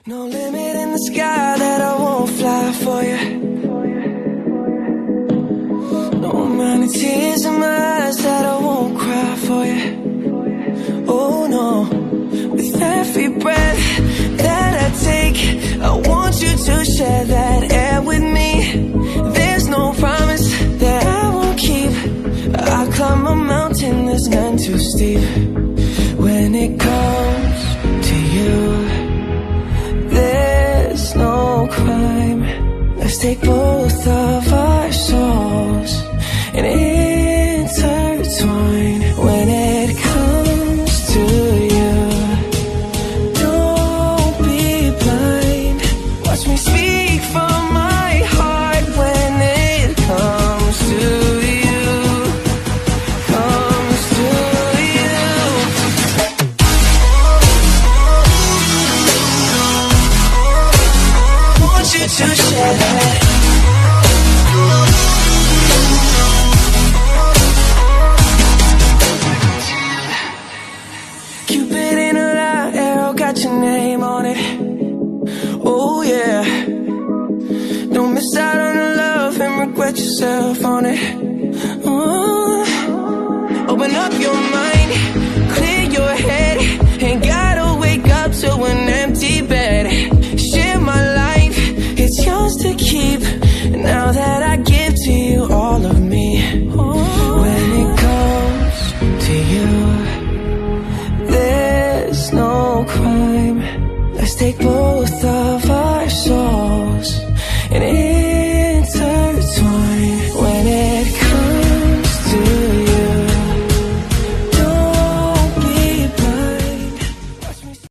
No limit in the sky that I won't fly for you. No amount of tears in my eyes that I won't cry for you. Oh no, with every breath that I take, I want you to share that air with me. There's no promise that I won't keep. I climb a mountain that's none too steep. When it comes to you, there's no crime. Let's take both of our souls and intertwine. When it comes to you, don't be blind. Watch me speak from my heart. When it comes to you, comes to you. Want you to share that. Cupid in a light arrow got your name on it. Oh yeah. Don't miss out on the love and regret yourself on it. Open up your mind, clear your head. Ain't gotta wake up to an empty bed. Share my life, it's yours to keep. Now that I give to you all of me. When it comes to you, there's no crime. Let's take both of our souls and